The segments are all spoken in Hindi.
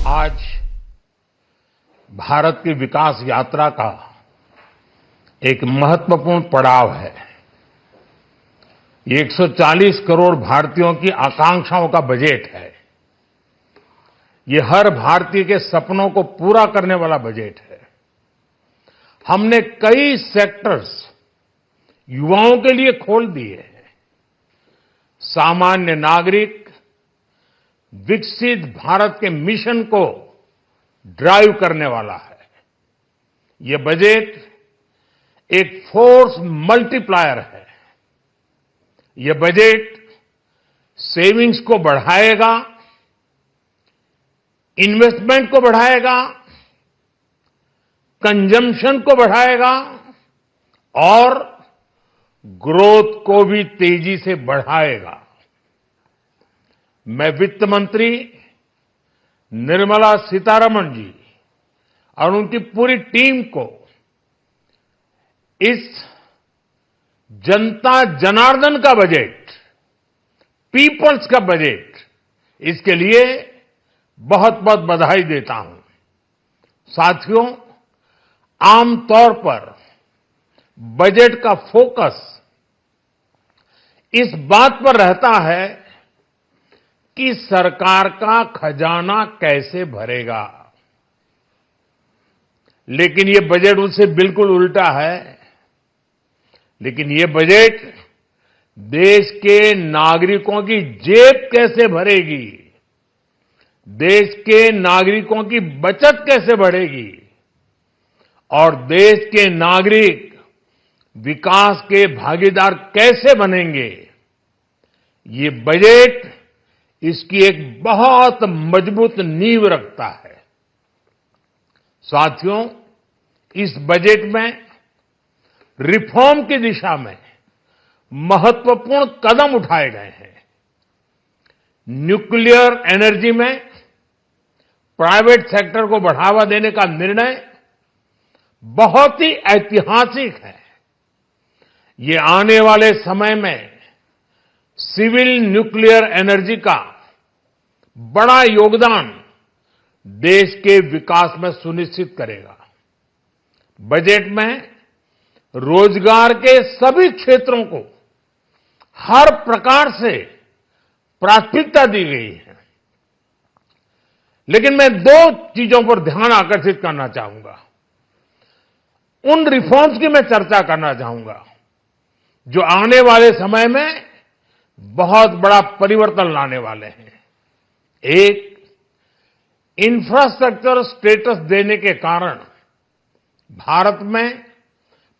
आज भारत की विकास यात्रा का एक महत्वपूर्ण पड़ाव है। ये 140 करोड़ भारतीयों की आकांक्षाओं का बजट है। ये हर भारतीय के सपनों को पूरा करने वाला बजट है। हमने कई सेक्टर्स युवाओं के लिए खोल दिए हैं। सामान्य नागरिक विकसित भारत के मिशन को ड्राइव करने वाला है। ये बजट एक फोर्स मल्टीप्लायर है। ये बजट सेविंग्स को बढ़ाएगा, इन्वेस्टमेंट को बढ़ाएगा, कंजम्पशन को बढ़ाएगा और ग्रोथ को भी तेजी से बढ़ाएगा। मैं वित्त मंत्री निर्मला सीतारमण जी और उनकी पूरी टीम को इस जनता जनार्दन का बजट, पीपल्स का बजट, इसके लिए बहुत बहुत बधाई देता हूं। साथियों, आमतौर पर बजट का फोकस इस बात पर रहता है कि सरकार का खजाना कैसे भरेगा, लेकिन ये बजट उससे बिल्कुल उल्टा है। लेकिन ये बजट देश के नागरिकों की जेब कैसे भरेगी, देश के नागरिकों की बचत कैसे बढ़ेगी और देश के नागरिक विकास के भागीदार कैसे बनेंगे, ये बजट इसकी एक बहुत मजबूत नींव रखता है। साथियों, इस बजट में रिफॉर्म की दिशा में महत्वपूर्ण कदम उठाए गए हैं। न्यूक्लियर एनर्जी में प्राइवेट सेक्टर को बढ़ावा देने का निर्णय बहुत ही ऐतिहासिक है। ये आने वाले समय में सिविल न्यूक्लियर एनर्जी का बड़ा योगदान देश के विकास में सुनिश्चित करेगा। बजट में रोजगार के सभी क्षेत्रों को हर प्रकार से प्राथमिकता दी गई है। लेकिन मैं दो चीजों पर ध्यान आकर्षित करना चाहूंगा। उन रिफॉर्म्स की मैं चर्चा करना चाहूंगा जो आने वाले समय में बहुत बड़ा परिवर्तन लाने वाले हैं। एक, इंफ्रास्ट्रक्चर स्टेटस देने के कारण भारत में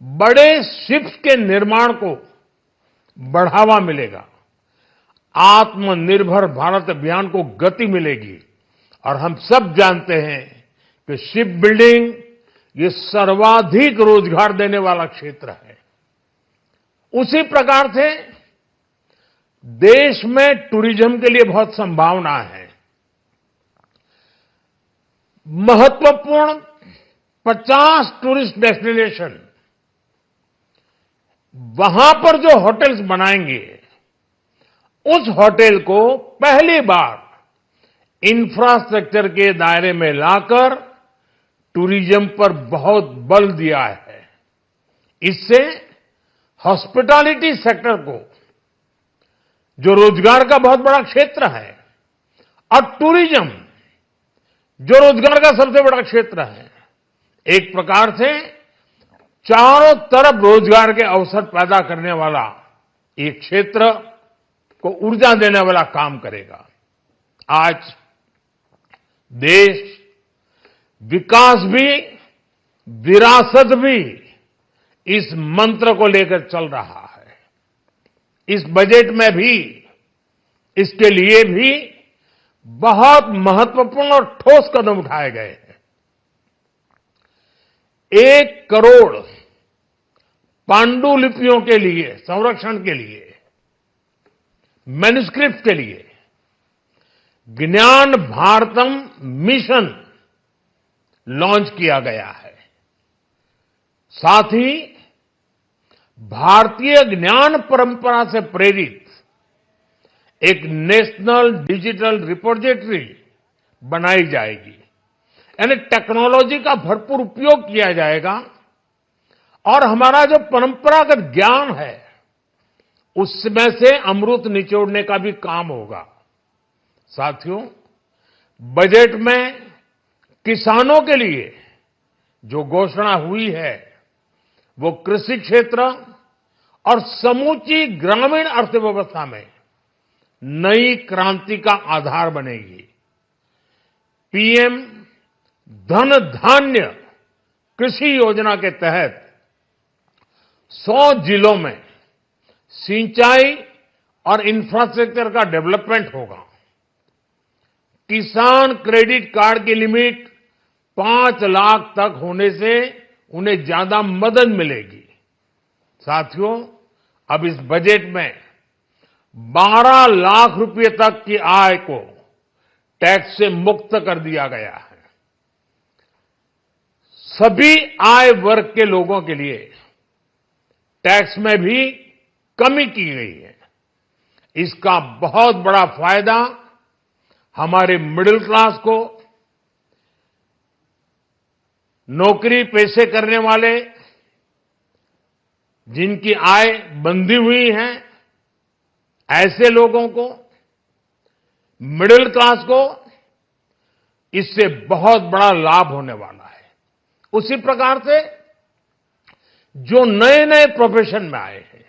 बड़े शिप्स के निर्माण को बढ़ावा मिलेगा। आत्मनिर्भर भारत अभियान को गति मिलेगी और हम सब जानते हैं कि शिप बिल्डिंग ये सर्वाधिक रोजगार देने वाला क्षेत्र है। उसी प्रकार से देश में टूरिज्म के लिए बहुत संभावना है। महत्वपूर्ण 50 टूरिस्ट डेस्टिनेशन, वहां पर जो होटल्स बनाएंगे, उस होटल को पहली बार इंफ्रास्ट्रक्चर के दायरे में लाकर टूरिज्म पर बहुत बल दिया है। इससे हॉस्पिटैलिटी सेक्टर को, जो रोजगार का बहुत बड़ा क्षेत्र है, और टूरिज्म जो रोजगार का सबसे बड़ा क्षेत्र है, एक प्रकार से चारों तरफ रोजगार के अवसर पैदा करने वाला एक क्षेत्र को ऊर्जा देने वाला काम करेगा। आज देश विकास भी, विरासत भी, इस मंत्र को लेकर चल रहा है। इस बजट में भी इसके लिए भी बहुत महत्वपूर्ण और ठोस कदम उठाए गए हैं। 1 करोड़ पांडुलिपियों के लिए, संरक्षण के लिए, मैन्युस्क्रिप्ट के लिए ज्ञान भारतम मिशन लॉन्च किया गया है। साथ ही भारतीय ज्ञान परंपरा से प्रेरित एक नेशनल डिजिटल रिपोजिटरी बनाई जाएगी, यानी टेक्नोलॉजी का भरपूर उपयोग किया जाएगा और हमारा जो परंपरागत ज्ञान है उसमें से अमृत निचोड़ने का भी काम होगा। साथियों, बजट में किसानों के लिए जो घोषणा हुई है वो कृषि क्षेत्र और समूची ग्रामीण अर्थव्यवस्था में नई क्रांति का आधार बनेगी। पीएम धन धान्य कृषि योजना के तहत 100 जिलों में सिंचाई और इंफ्रास्ट्रक्चर का डेवलपमेंट होगा। किसान क्रेडिट कार्ड की लिमिट 5 लाख तक होने से उन्हें ज्यादा मदद मिलेगी। साथियों, अब इस बजट में 12 लाख रुपए तक की आय को टैक्स से मुक्त कर दिया गया है। सभी आय वर्ग के लोगों के लिए टैक्स में भी कमी की गई है। इसका बहुत बड़ा फायदा हमारे मिडिल क्लास को, नौकरी पेशे करने वाले जिनकी आय बंधी हुई है ऐसे लोगों को, मिडिल क्लास को इससे बहुत बड़ा लाभ होने वाला है। उसी प्रकार से जो नए नए प्रोफेशन में आए हैं,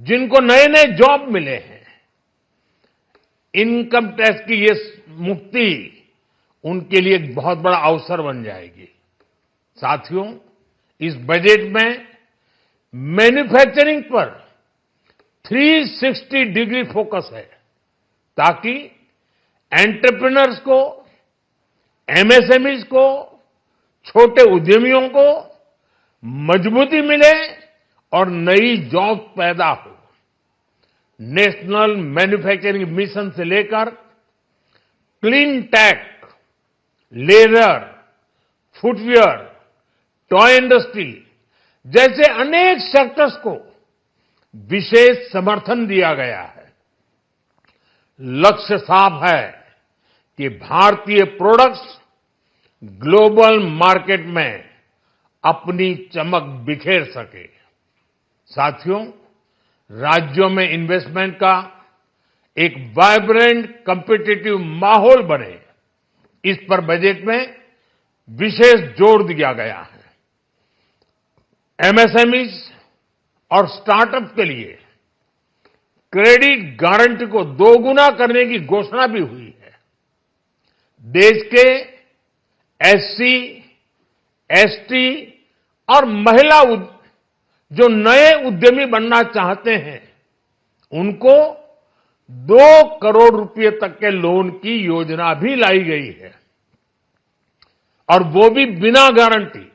जिनको नए नए जॉब मिले हैं, इनकम टैक्स की ये मुक्ति उनके लिए एक बहुत बड़ा अवसर बन जाएगी। साथियों, इस बजट में मैन्युफैक्चरिंग पर 360 डिग्री फोकस है ताकि एंटरप्रेन्योर्स को, एमएसएमईज को, छोटे उद्यमियों को मजबूती मिले और नई जॉब पैदा हो। नेशनल मैन्युफैक्चरिंग मिशन से लेकर clean tech, leather, footwear, toy industry जैसे अनेक सेक्टर्स को विशेष समर्थन दिया गया है। लक्ष्य साफ है कि भारतीय प्रोडक्ट्स ग्लोबल मार्केट में अपनी चमक बिखेर सके। साथियों, राज्यों में इन्वेस्टमेंट का एक वाइब्रेंट कॉम्पिटिटिव माहौल बने, इस पर बजट में विशेष जोर दिया गया है। एमएसएमईज और स्टार्टअप के लिए क्रेडिट गारंटी को दोगुना करने की घोषणा भी हुई है। देश के एससी, एसटी और महिला जो नए उद्यमी बनना चाहते हैं उनको 2 करोड़ रुपए तक के लोन की योजना भी लाई गई है और वो भी बिना गारंटी।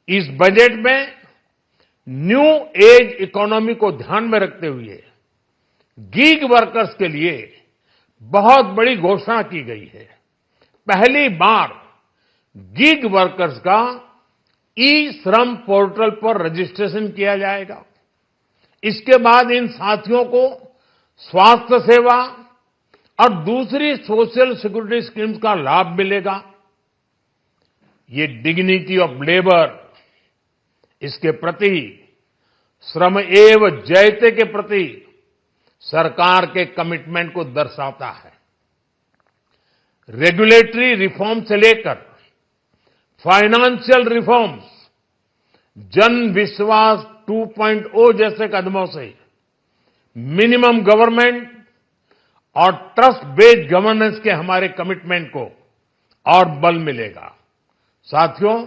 इस बजट में न्यू एज इकोनॉमी को ध्यान में रखते हुए गीग वर्कर्स के लिए बहुत बड़ी घोषणा की गई है। पहली बार गीग वर्कर्स का ई श्रम पोर्टल पर रजिस्ट्रेशन किया जाएगा। इसके बाद इन साथियों को स्वास्थ्य सेवा और दूसरी सोशल सिक्योरिटी स्कीम्स का लाभ मिलेगा। ये डिग्निटी ऑफ लेबर, इसके प्रति श्रम एव जयते के प्रति सरकार के कमिटमेंट को दर्शाता है। रेगुलेटरी रिफॉर्म से लेकर फाइनेंशियल रिफॉर्म्स, जन विश्वास 2.0 जैसे कदमों से मिनिमम गवर्नमेंट और ट्रस्ट बेस्ड गवर्नेंस के हमारे कमिटमेंट को और बल मिलेगा। साथियों,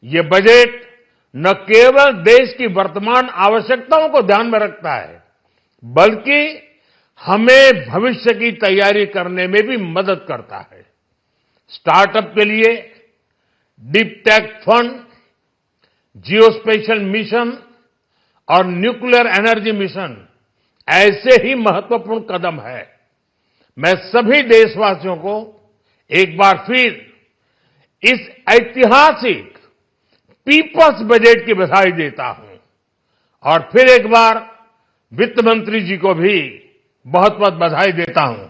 ये बजट न केवल देश की वर्तमान आवश्यकताओं को ध्यान में रखता है, बल्कि हमें भविष्य की तैयारी करने में भी मदद करता है। स्टार्टअप के लिए deep tech fund, geospatial mission और न्यूक्लियर एनर्जी मिशन ऐसे ही महत्वपूर्ण कदम है। मैं सभी देशवासियों को एक बार फिर इस ऐतिहासिक पीपल्स बजट की बधाई देता हूं और फिर एक बार वित्त मंत्री जी को भी बहुत बहुत बधाई देता हूं।